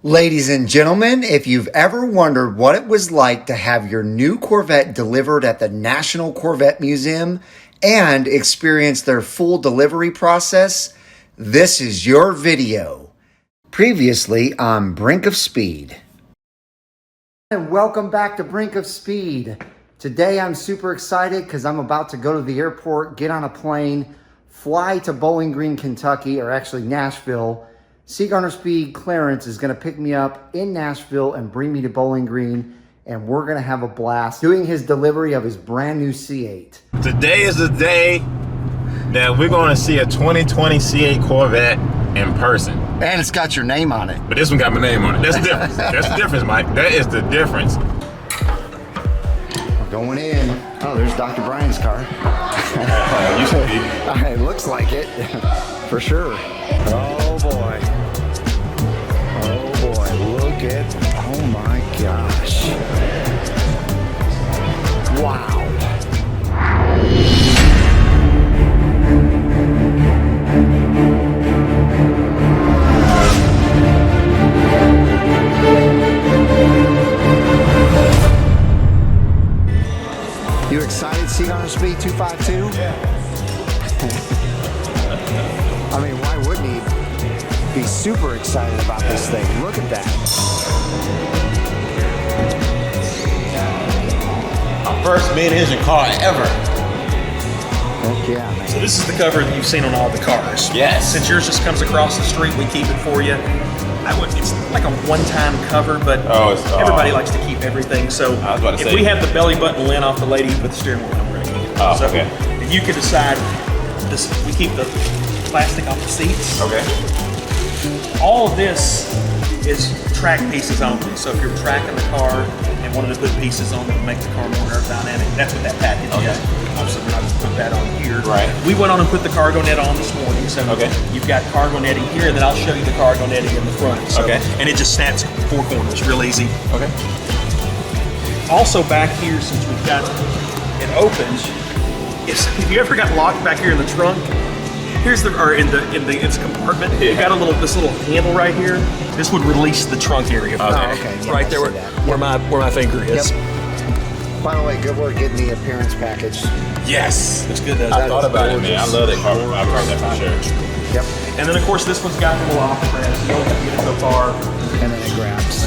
Ladies and gentlemen, if you've ever wondered what it was like to have your new Corvette delivered at the National Corvette Museum and experience their full delivery process, this is your video. Previously on Brink of Speed. And welcome back to Brink of Speed. Today I'm super excited because I'm about to go to the airport, get on a plane, fly to Bowling Green, Kentucky, or actually Nashville. C8 Speed Clarence is going to pick me up in Nashville and bring me to Bowling Green, and we're going to have a blast doing his delivery of his brand new C8. Today is the day that we're going to see a 2020 C8 Corvette in person. And it's got your name on it. But this one got my name on it. That's the difference. That's the difference, Mike. That is the difference. We're going in. Oh, there's Dr. Brian's car. Used to be. It looks like it, for sure. Oh boy. Oh boy, look at, oh my gosh. Wow. You excited, C8 Speed 252? Yeah. I mean, why wouldn't he be super excited about this thing? Look at that. My first mid-engine car ever. Heck yeah, man. So this is the cover that you've seen on all the cars. Yes. Since yours just comes across the street, we keep it for you. It's like a one-time cover, but everybody likes to keep everything. So if we have the belly button lint off the lady, you put the steering wheel on, we're gonna keep it. Oh, so okay. if you could decide, we keep the plastic off the seats. Okay. All of this is track pieces only. So if you're tracking the car and wanted to put pieces on that would make the car more aerodynamic, that's what that package is. Obviously, we're not going to put that on here. Right. We went on and put the cargo net on this morning. So you've got cargo netting here, and then I'll show you the cargo netting in the front. So, and it just snaps four corners, real easy. Okay. Also back here, since we've got it opens, if you ever got locked back here in the trunk, here's its compartment. Yeah. You got this little handle right here. This would release the trunk area. Yeah, right there where my finger is. Yep. By the way, good work getting the appearance package. Yes, it's good. I thought about it, man. I love that car. I've heard that for sure. Yep. And then of course this one's got a little off the grab, so you only have to get it so far. And then it grabs.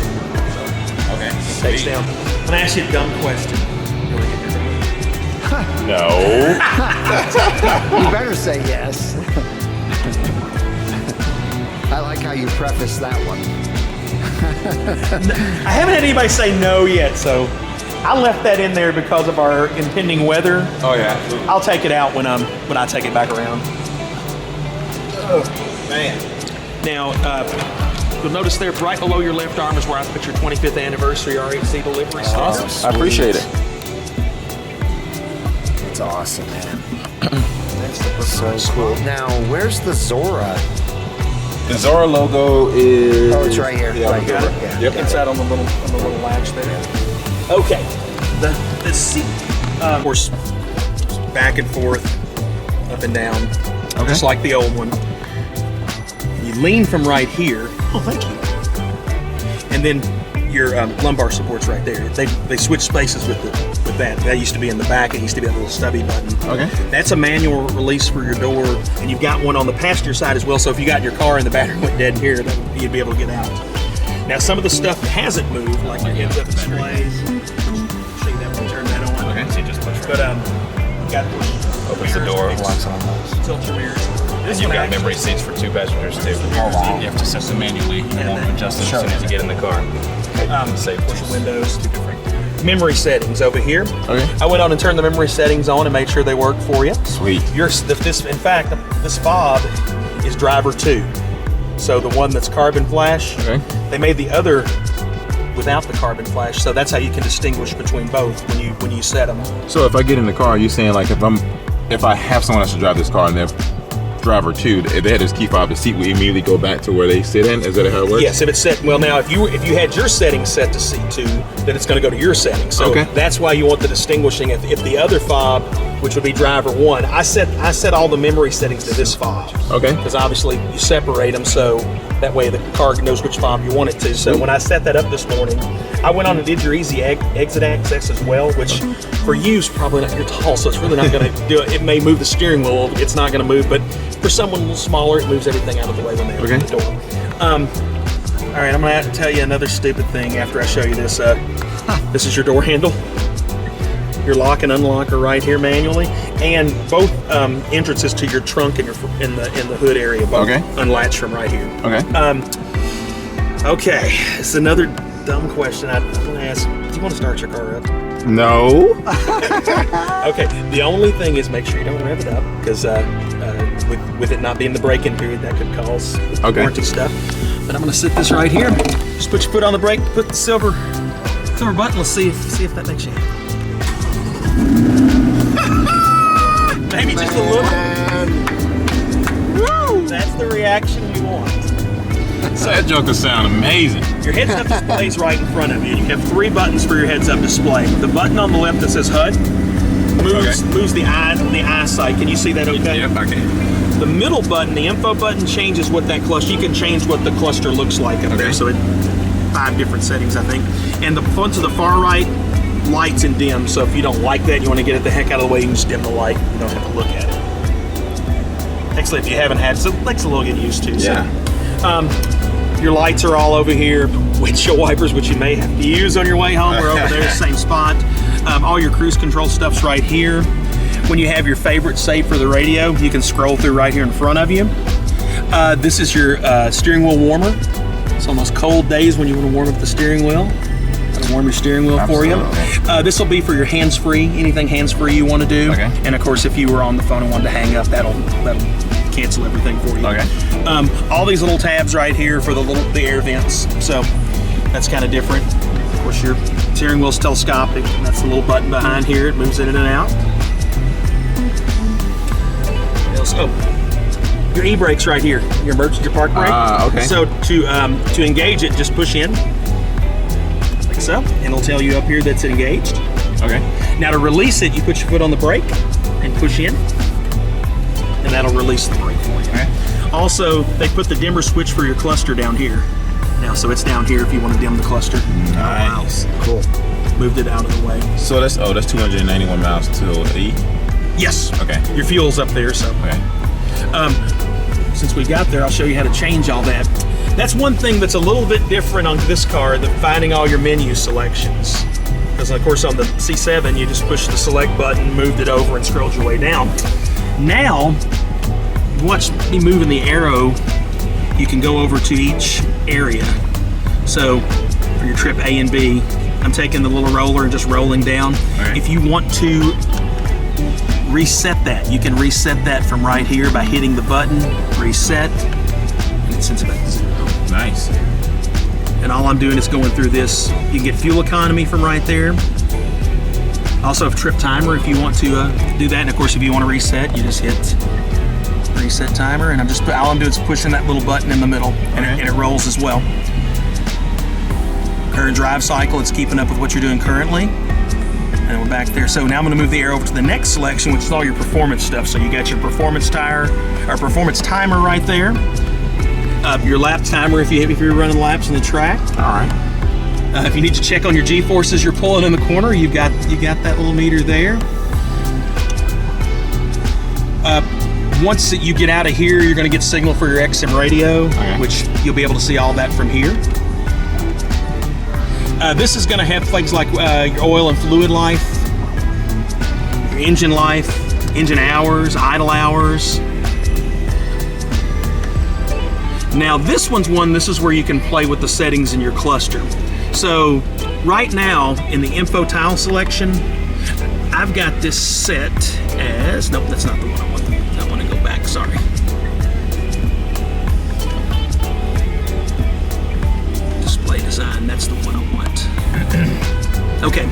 Okay. It takes down. I'm gonna ask you a dumb question. No. You better say yes. I like how you preface that one. I haven't had anybody say no yet, so I left that in there because of our impending weather. Oh yeah. I'll take it out when I take it back around. Oh man. Now, you'll notice there, right below your left arm is where I put your 25th anniversary RAC delivery sticker. Awesome. I appreciate it. It's awesome, man. That's so cool. Now, where's the Zora? The Zora logo is. Oh, it's right here. Yeah, right got here. it. Yeah. Yep. Inside on the little latch there. Okay. The seat, of course, back and forth, up and down, just like the old one. You lean from right here. Oh, thank you. And then your lumbar support's right there. They switched spaces with that. That used to be in the back. It used to be a little stubby button. Okay. That's a manual release for your door, and you've got one on the passenger side as well. So if you got in your car and the battery went dead here, you'd be able to get out. Now some of the stuff hasn't moved, like your heads-up displays. Show you that when you turn that on. Okay. So you just push. But you got to push. Opens the door. Locks on those. Tilt your mirrors. And you've got memory seats for 2 passengers too. You have to set them manually. You won't adjust them as soon as you get in the car. Save push the windows. Two different memory settings over here. Okay. I went on and turned the memory settings on and made sure they worked for you. Sweet. In fact, this fob is driver 2. So the one that's carbon flash. Okay. They made the other without the carbon flash, so that's how you can distinguish between both when you set them. So if I get in the car, you're saying like if I have someone else to drive this car and they're driver 2, if they had this key fob, the seat will immediately go back to where they sit in? Is that how it works? Yes, if it's set. Well, now if you had your settings set to C2, then it's going to go to your settings. So that's why you want the distinguishing. If the other fob which would be driver 1. I set all the memory settings to this fob. Okay. Because obviously you separate them so that way the car knows which fob you want it to. So when I set that up this morning, I went on and did your easy exit access as well, which for you is probably not, you're tall, so it's really not going to do it. It may move the steering wheel, it's not going to move, but for someone a little smaller, it moves everything out of the way when they open the door. All right, I'm going to have to tell you another stupid thing after I show you this. This is your door handle. Your lock and unlock are right here manually, and both entrances to your trunk and in the hood area both unlatch from right here. Okay, it's another dumb question I want to ask. Do you want to start your car up? No. Okay, the only thing is make sure you don't rev it up, because with it not being the break-in period, that could cause warranty stuff. But I'm going to sit this right here. Just put your foot on the brake, put the silver button. Let's see if that makes you happy. Maybe just a little. Woo! That's the reaction we want. So that joker sound amazing. Your heads-up display is right in front of you. You have 3 buttons for your heads-up display. The button on the left that says HUD moves the eyesight. Can you see that okay? Yep, I can. The middle button, the info button, changes what that cluster. You can change what the cluster looks like up there. So it 5 different settings, I think. And the ones to the far right, lights and dim. So if you don't like that, you want to get it the heck out of the way, you can just dim the light. You don't have to look at it. Actually, if you haven't had it, so it takes a little get used to. So. Yeah. Your lights are all over here. Windshield wipers, which you may have to use on your way home, are over there, same spot. All your cruise control stuff's right here. When you have your favorites saved for the radio, you can scroll through right here in front of you. This is your steering wheel warmer. It's on those cold days when you want to warm up the steering wheel. That'll warm your steering wheel for you. This will be for your hands-free, anything hands-free you want to do. And of course, if you were on the phone and wanted to hang up, that'll cancel everything for you. All these little tabs right here for the air vents. So that's kind of different. Of course, your steering wheel's telescopic. That's the little button behind here. It moves in and out. Oh, your e-brake's right here. Your emergency park brake. So to engage it, just push in. Like so, and it'll tell you up here that's engaged. Now to release it, you put your foot on the brake and push in, and that'll release the brake for you. Also, they put the dimmer switch for your cluster down here. Now, so it's down here if you want to dim the cluster. Nice. Cool. Moved it out of the way. So that's 291 miles till E? Yes. Your fuel's up there, so. Since we got there, I'll show you how to change all that. That's one thing that's a little bit different on this car, the finding all your menu selections. Because of course on the C7, you just push the select button, moved it over, and scrolled your way down. Now, watch me moving the arrow, you can go over to each area. So for your trip A and B, I'm taking the little roller and just rolling down. If you want to reset that, you can reset that from right here by hitting the button, reset, and it sends it back to 0. Nice. And all I'm doing is going through this. You can get fuel economy from right there. Also have trip timer if you want to do that. And of course, if you want to reset, you just hit reset timer. And all I'm doing is pushing that little button in the middle, and it rolls as well. Current drive cycle, it's keeping up with what you're doing currently. And we're back there. So now I'm going to move the arrow over to the next selection, which is all your performance stuff. So you got your performance performance timer right there. Your lap timer if you're running laps on the track. If you need to check on your G-forces you're pulling in the corner, you got that little meter there. Once you get out of here, you're going to get signal for your XM radio, which you'll be able to see all that from here. This is going to have things like your oil and fluid life, your engine life, engine hours, idle hours. Now this is where you can play with the settings in your cluster. So right now in the info tile selection, I've got this set as, nope, that's not the one I want. I want to go back, sorry. Display design, that's the one I want. Okay,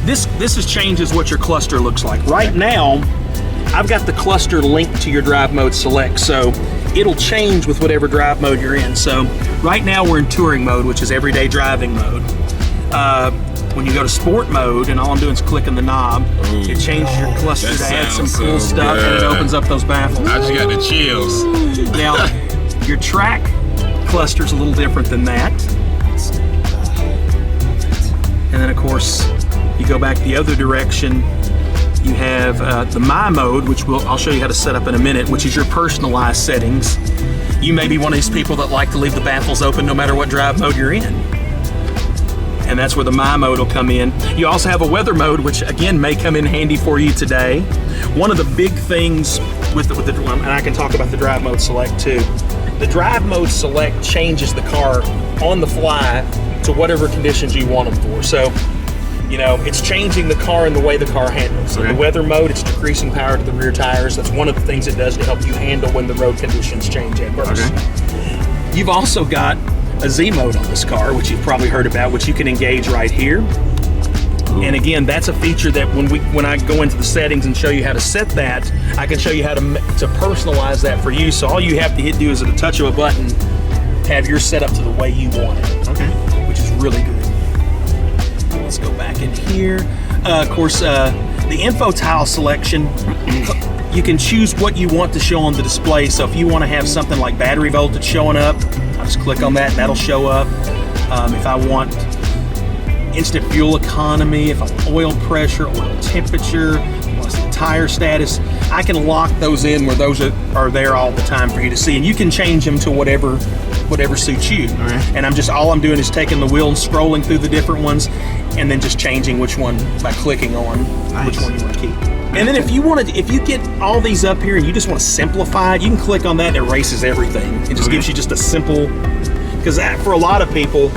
this changes what your cluster looks like. Right now, I've got the cluster linked to your drive mode select, so it'll change with whatever drive mode you're in. So right now we're in touring mode, which is everyday driving mode. When you go to sport mode, and all I'm doing is clicking the knob, it changes your cluster to add some cool stuff, and it opens up those baffles. I just got the chills. Now, your track cluster's a little different than that. And then, of course, you go back the other direction. You have the My Mode, which I'll show you how to set up in a minute, which is your personalized settings. You may be one of these people that like to leave the baffles open no matter what drive mode you're in. And that's where the My Mode will come in. You also have a weather mode, which again may come in handy for you today. One of the big things with the and I can talk about the drive mode select too. The drive mode select changes the car on the fly to whatever conditions you want them for. So, you know, it's changing the car and the way the car handles. So the weather mode, it's decreasing power to the rear tires. That's one of the things it does to help you handle when the road conditions change adverse. You've also got a Z mode on this car, which you've probably heard about, which you can engage right here. And again, that's a feature that when I go into the settings and show you how to set that, I can show you how to personalize that for you. So all you have to do is at a touch of a button, have yours set up to the way you want it. Which is really good. Let's go back in here. Of course, the info tile selection, you can choose what you want to show on the display. So if you want to have something like battery voltage showing up, I just click on that and that'll show up. If I want instant fuel economy, if I want oil pressure, oil temperature, what's the tire status, I can lock those in where those are there all the time for you to see, and you can change them to whatever suits you. And all I'm doing is taking the wheel and scrolling through the different ones, and then just changing which one by clicking on which one you want to keep. And then if you get all these up here and you just want to simplify it, you can click on that and it erases everything. It just gives you just a simple, because for a lot of people,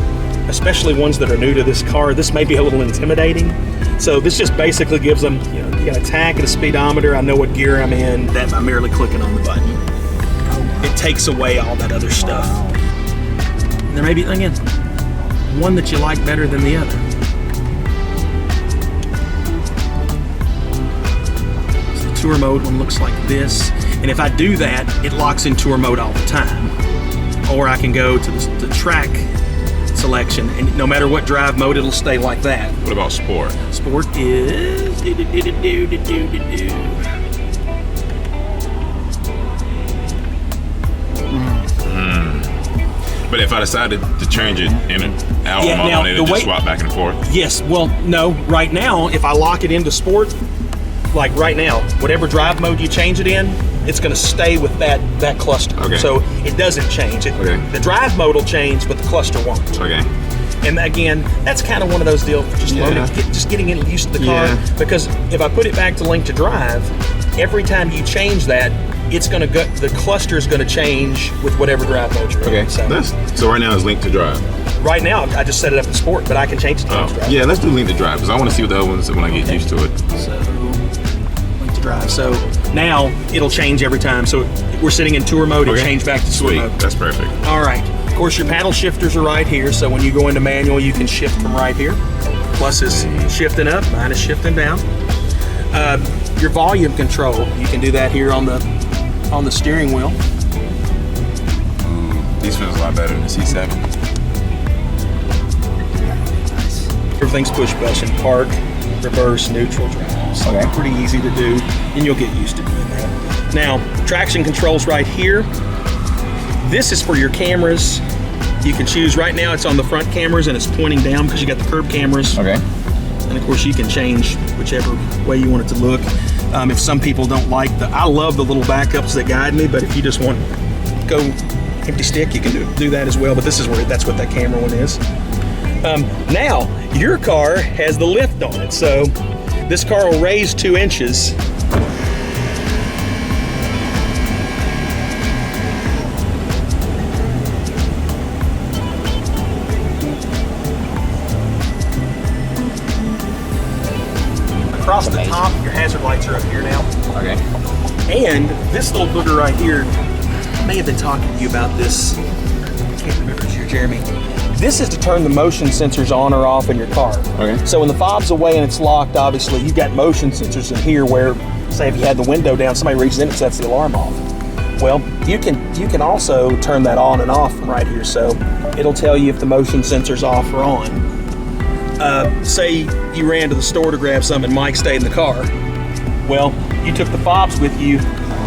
especially ones that are new to this car, this may be a little intimidating. So this just basically gives them, you know, you got a tach and a speedometer, I know what gear I'm in, that by merely clicking on the button. It takes away all that other stuff. And there may be, again, one that you like better than the other. So the tour mode one looks like this. And if I do that, it locks in tour mode all the time. Or I can go to the track selection, and no matter what drive mode, it'll stay like that. What about sport? Sport is But if I decided to change it in and out on it, it'll just swap back and forth? Yes, well, no, right now, if I lock it into sport, like right now, whatever drive mode you change it in, it's gonna stay with that cluster. So it doesn't change. The drive mode will change, but the cluster won't. And again, that's kind of one of those deals for just getting used to the car, because if I put it back to link to drive, every time you change that, it's gonna go, the cluster is gonna change with whatever drive mode you're in. So right now it's linked to drive. Right now, I just set it up in sport, but I can change it to drive. Yeah, let's do link to drive, because I want to see what the other ones when I get used to it. So, link to drive. So now it'll change every time. So we're sitting in tour mode, it'll change back to tour mode. That's perfect. All right. Of course, your paddle shifters are right here. So when you go into manual, you can shift from right here. Plus is shifting up, mine is shifting down. Your volume control, you can do that here on the steering wheel. These feels a lot better than the C7. Everything's push button, park, reverse, neutral, drive. So pretty easy to do, and you'll get used to doing that. Now, traction controls right here. This is for your cameras. You can choose, right now it's on the front cameras and it's pointing down because you got the curb cameras. And of course you can change whichever way you want it to look. If some people don't like I love the little backups that guide me, but if you just want to go empty stick, you can do that as well, but that's what that camera one is. Now, your car has the lift on it, so this car will raise 2 inches. Across the top, your hazard lights are up here now. And this little booger right here, I may have been talking to you about this. I can't remember if it's your Jeremy. This is to turn the motion sensors on or off in your car. So when the fob's away and it's locked, obviously you've got motion sensors in here where, say if you had the window down, somebody reaches in and sets the alarm off. Well, you can also turn that on and off from right here. So it'll tell you if the motion sensor's off or on. say you ran to the store to grab something and Mike stayed in the car. Well, you took the fobs with you.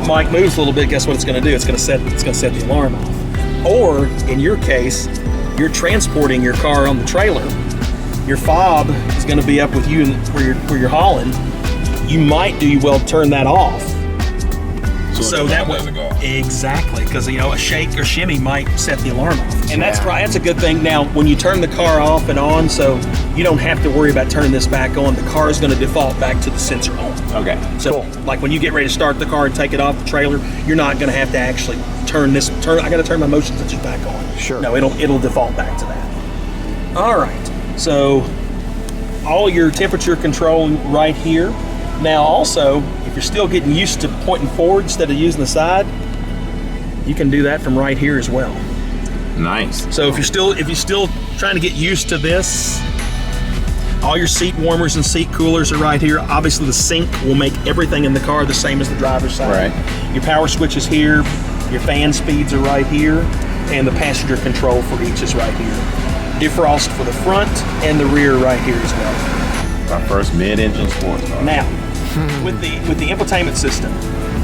Mike moves a little bit. Guess what it's going to do? It's going to set the alarm off. Or in your case, you're transporting your car on the trailer. Your fob is going to be up with you where you're hauling. You might do well turn that off. So that way, exactly, because a shake or shimmy might set the alarm off, and that's a good thing. Now, when you turn the car off and on, so you don't have to worry about turning this back on. The car is going to default back to the sensor on. Okay. So, like when you get ready to start the car and take it off the trailer, you're not going to have to actually turn. I got to turn my motion sensor back on. Sure. No, it'll default back to that. All right. So, all your temperature control right here. Now, also, if you're still getting used to pointing forward instead of using the side, you can do that from right here as well. Nice. So if you're still trying to get used to this, all your seat warmers and seat coolers are right here. Obviously, the sync will make everything in the car the same as the driver's side. Right. Your power switch is here. Your fan speeds are right here, and the passenger control for each is right here. Defrost for the front and the rear right here as well. My first mid-engine sports car. Now, with the infotainment system,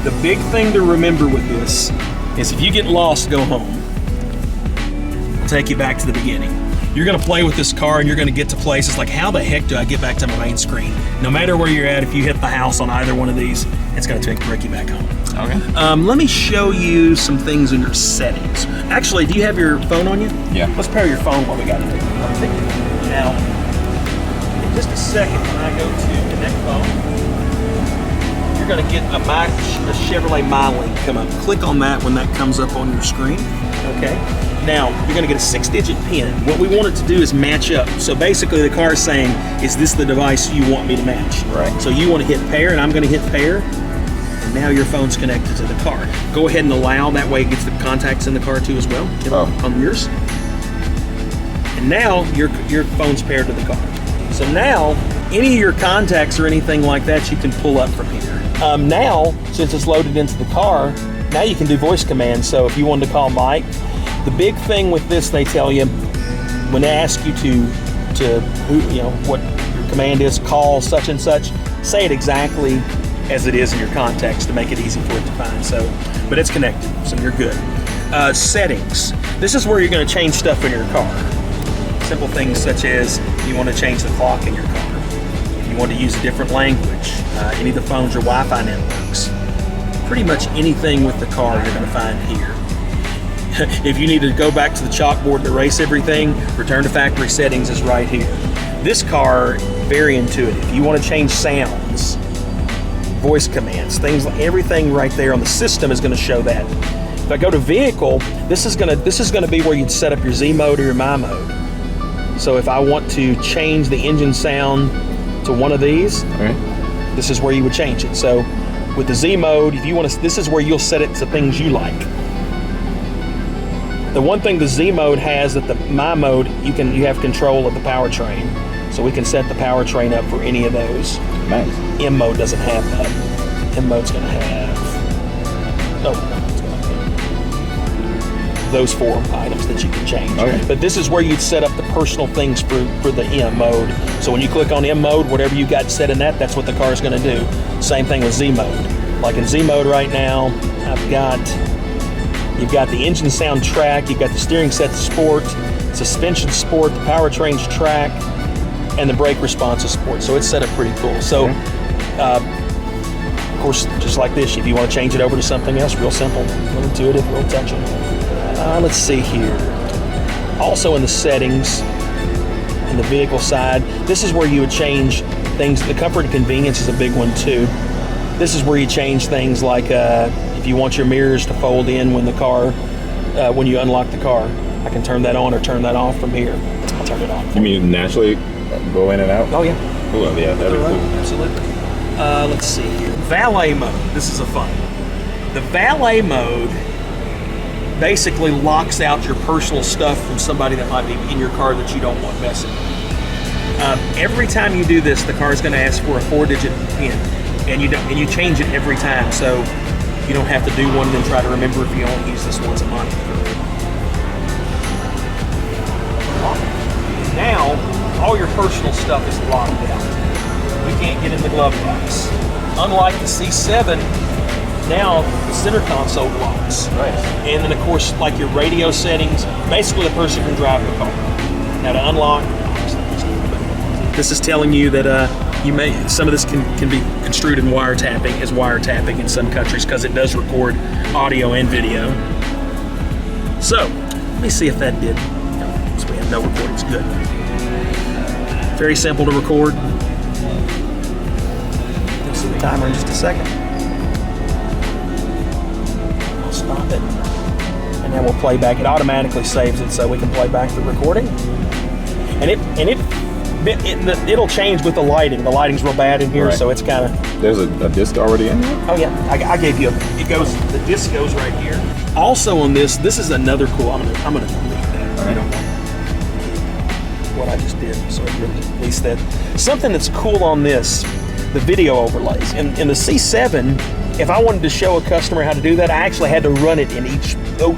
the big thing to remember with this is if you get lost, go home. I'll take you back to the beginning. You're going to play with this car and you're going to get to places like, how the heck do I get back to my main screen? No matter where you're at, if you hit the house on either one of these, it's going to bring you back home. Okay. Let me show you some things in your settings. Actually, do you have your phone on you? Yeah. Let's pair your phone while we got it. Now, in just a second, when I go to connect phone, you're going to get a Chevrolet MyLink come up. Click on that when that comes up on your screen. Okay. Now, you're going to get a 6-digit PIN. What we want it to do is match up. So basically, the car is saying, is this the device you want me to match? Right. So you want to hit pair, and I'm going to hit pair. And now your phone's connected to the car. Go ahead and allow. That way it gets the contacts in the car too as well. On yours. And now your phone's paired to the car. So now, any of your contacts or anything like that, you can pull up from here. Now, since it's loaded into the car, now you can do voice commands. So if you wanted to call Mike, the big thing with this, they tell you when they ask you to what your command is, call such and such, say it exactly as it is in your contacts to make it easy for it to find. So, but it's connected, so you're good. Settings. This is where you're going to change stuff in your car. Simple things such as you want to change the clock in your car. You want to use a different language, any of the phones or Wi-Fi networks. Pretty much anything with the car you're going to find here. If you need to go back to the chalkboard to erase everything, return to factory settings is right here. This car, very intuitive. You want to change sounds, voice commands, things like everything right there on the system is going to show that. If I go to vehicle, this is going to be where you'd set up your Z mode or your My mode. So if I want to change the engine sound to one of these, this is where you would change it. So with the Z mode, if you want to, this is where you'll set it to things you like. The one thing the Z mode has that the My mode, you have control of the powertrain. So we can set the powertrain up for any of those. Nice. M mode doesn't have that. M mode's going to have those 4 items that you can change. Okay. But this is where you'd set up the personal things for the M mode. So when you click on M mode, whatever you got set in that's what the car is going to do. Same thing with Z mode. Like in Z mode right now, you've got the engine sound track, you've got the steering set to sport, suspension sport, the powertrain's track, and the brake response is sport. So it's set up pretty cool. So, of course, just like this, if you want to change it over to something else, real simple, real intuitive, real touching. Let's see here. Also in the settings, in the vehicle side, this is where you would change things. The comfort and convenience is a big one too. This is where you change things like if you want your mirrors to fold in when when you unlock the car. I can turn that on or turn that off from here. I'll turn it off. You mean naturally go in and out? Oh yeah. Cool. Yeah, that'd be cool. Absolutely. Let's see here. Valet mode. This is a fun one. The valet mode basically locks out your personal stuff from somebody that might be in your car that you don't want messing. Every time you do this, the car is going to ask for a 4-digit PIN, and you change it every time, so you don't have to do one and then try to remember if you only use this once a month. Now, all your personal stuff is locked out. We can't get in the glove box. Unlike the C7, now the center console locks. Right. And then of course, like your radio settings, basically the person can drive the car. Now to unlock, this is telling you that some of this can be construed in wiretapping as wiretapping in some countries because it does record audio and video. So let me see if that did. No, so we have no recordings. Good. Very simple to record. You'll see the timer in just a second. I'll stop it, and then we'll play back. It automatically saves it, so we can play back the recording. And it'll change with the lighting. The lighting's real bad in here, so it's kind of. There's a disc already in there. Oh yeah, I gave you. The disc goes right here. Also on this is another cool. I'm gonna delete that. All right. What I just did, so I release that. Something that's cool on this, the video overlays. In the C7, if I wanted to show a customer how to do that, I actually had to run it in each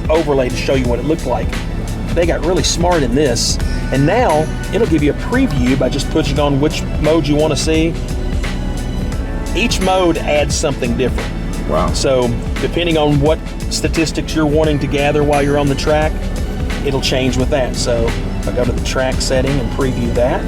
overlay to show you what it looked like. They got really smart in this, and now it'll give you a preview by just pushing on which mode you want to see. Each mode adds something different. Wow. So depending on what statistics you're wanting to gather while you're on the track, it'll change with that. So if I go to the track setting and preview that,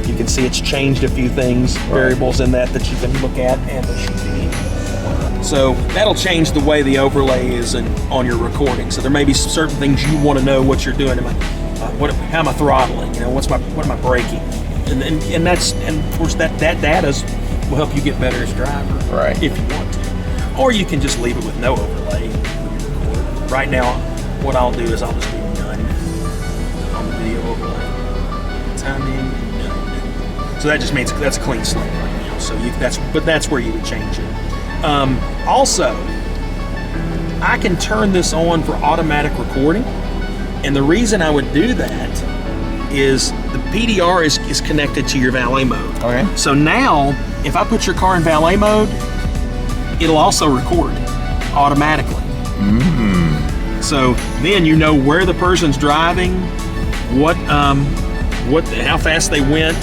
you can see it's changed a few things, variables in that you can look at, and the speed. So that'll change the way the overlay is on your recording. So there may be certain things you want to know what you're doing. How am I throttling? What am I braking? And of course that data will help you get better as a driver, right? If you want to, or you can just leave it with no overlay when you record. Right now, what I'll do is I'll just do none on the video overlay. Timing, none. So that just means that's a clean slate right now. So that's where you would change it. Also, I can turn this on for automatic recording, and the reason I would do that is the PDR is connected to your valet mode. Okay. So now, if I put your car in valet mode, it'll also record automatically. Mm-hmm. So then you know where the person's driving, how fast they went,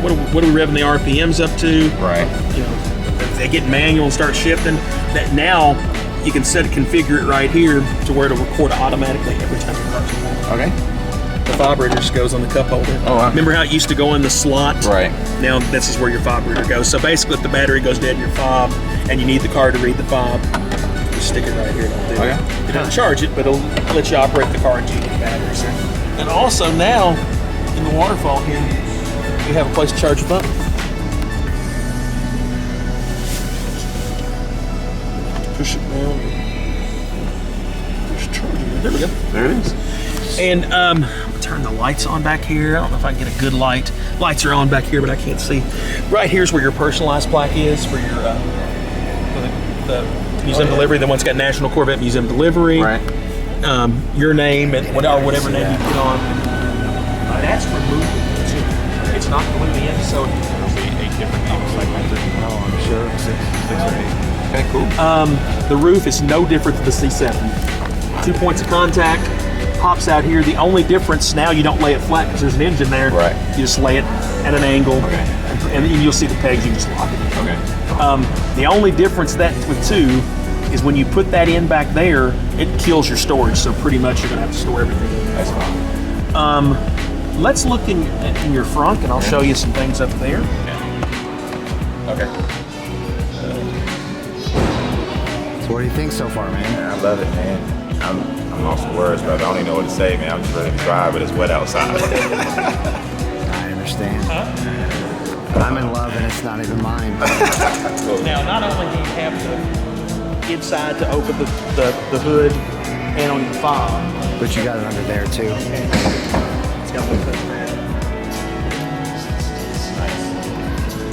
what are we revving the RPMs up to? Right. If they get manual and start shifting, that now you can configure it right here to where it'll record automatically every time your car's on. Okay. The fob reader just goes on the cup holder. Oh, wow. Remember how it used to go in the slot? Right. Now this is where your fob reader goes. So basically, if the battery goes dead in your fob and you need the car to read the fob, just stick it right here. Okay. It doesn't charge it, but it'll let you operate the car until you get batteries. And also now, in the waterfall here, you have a place to charge your phone. Push it down. Push charging. There we go. There it is. And I'm gonna turn the lights on back here. I don't know if I can get a good light. Lights are on back here, but I can't see. Right here's where your personalized plaque is for your the museum delivery. The one's got National Corvette Museum delivery. Right. Your name and whatever name you put on. That's removed. It's not glued in, so There'll be 8 different names like that. Oh, I'm sure. 6 or 8. Okay, cool. the roof is no different than the C7. 2 points of contact, pops out here. The only difference now, you don't lay it flat because there's an engine there. Right. You just lay it at an angle, and then you'll see the pegs. You just lock it. Okay. The only difference with 2 is when you put that in back there, it kills your storage. So pretty much you're gonna have to store everything. That's fine. Let's look in your front, and I'll show you some things up there. Okay. So what do you think so far, man? Man, I love it, man. I'm lost for words, brother. I don't even know what to say, man. I'm just ready to drive, but it's wet outside. I understand. I'm in love, and it's not even mine. Now, not only do you have the inside to open the hood and on your fob, But you got it under there, too. it's got a little bit of that.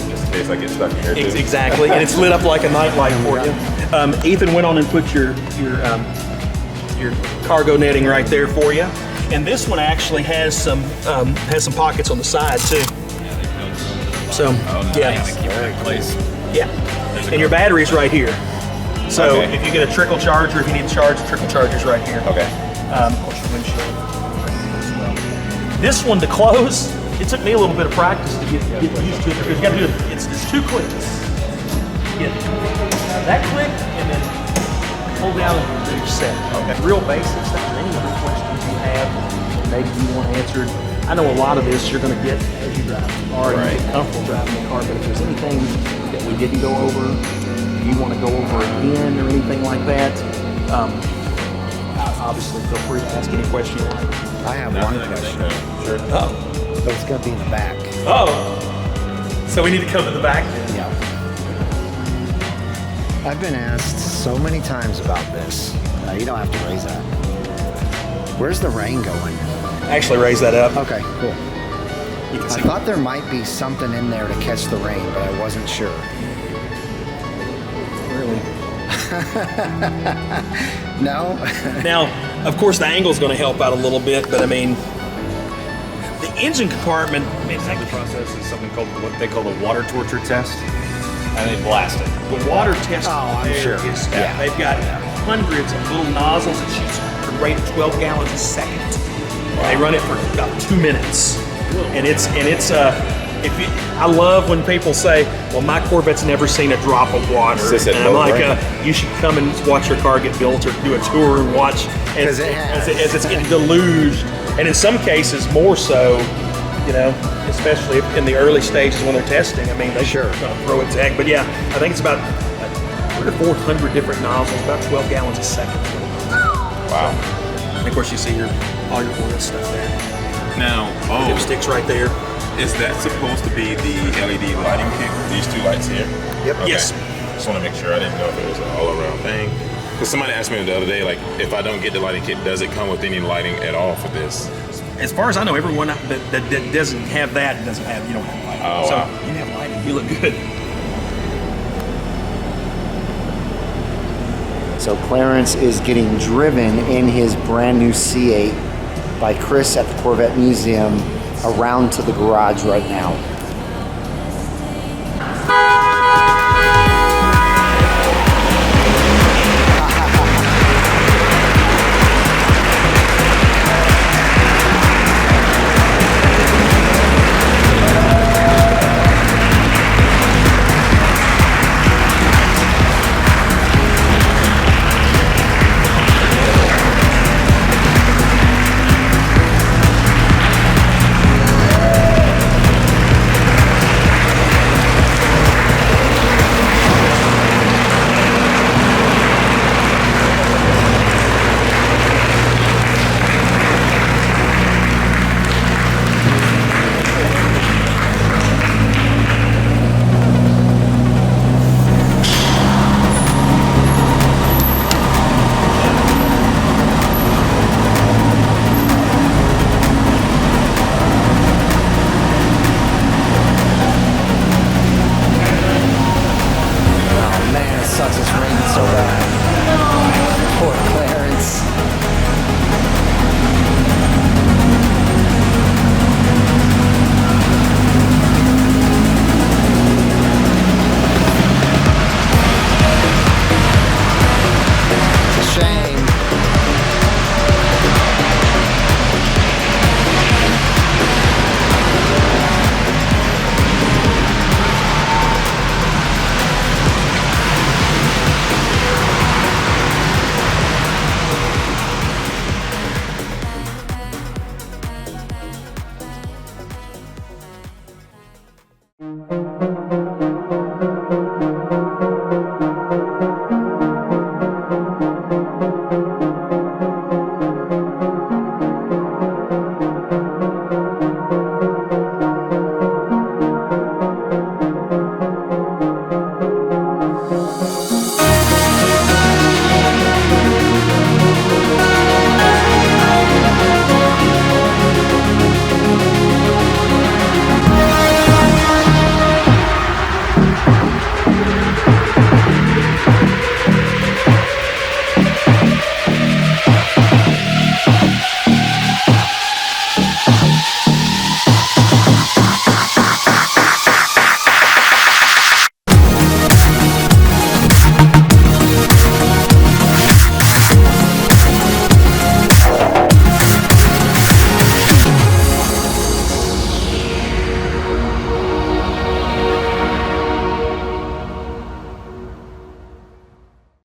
Just in case I get stuck in here, too. Exactly, and it's lit up like a nightlight for you. Ethan went on and put your cargo netting right there for you, and this one actually has some pockets on the side too. So yeah, and your battery's right here. So if you get a trickle charger, if you need to charge, the trickle charger's right here. Okay. Of course, your windshield. This one to close, It took me a little bit of practice to get used to it because you got to do it. It's 2 clicks. Get that click and then pull down and you're set. Okay. Real basic stuff. Any other questions you have, maybe you want answered. I know a lot of this you're going to get as you drive the car and you get comfortable driving the car. But if there's anything that we didn't go over, you want to go over again or anything like that, obviously feel free to ask any question you want. I have one question. Sure. But it's going to be in the back. Oh, so we need to come to the back then. Yeah. I've been asked so many times about this. You don't have to raise that. Where's the rain going? Actually raise that up. Okay, cool. You can I see. thought there might be something in there to catch the rain, but I wasn't sure. Really? No? Now, of course, the angle's going to help out a little bit, but I mean, the engine compartment. The process is something called what they call the water torture test, and they blast it. The water test I'm sure. is, Yeah. they've got hundreds of little nozzles that shoots at a rate of 12 gallons a second. They run it for about 2 minutes, and it's I love when people say, "Well, my Corvette's never seen a drop of water," It's and I'm like, "You should come and watch your car get built or do a tour and watch as it's getting deluged." And in some cases, more so, you know, especially in the early stages when they're testing. I mean, they Sure. kind of throw its egg. But yeah, I think it's about 300 or 400 different nozzles, about 12 gallons a second. Wow. And of course, you see all your oil stuff there. Now, Dipsticks right there. is that supposed to be the LED lighting kit? These 2 lights here? Yep. Okay. Yes. Just want to make sure I didn't know if it was an all-around thing. Because somebody asked me the other day, like, if I don't get the lighting kit, does it come with any lighting at all for this? As far as I know, everyone that doesn't have that doesn't have, you don't have lighting. Oh, so wow. you have lighting, you look good. So Clarence is getting driven in his brand new C8 by Chris at the Corvette Museum around to the garage right now.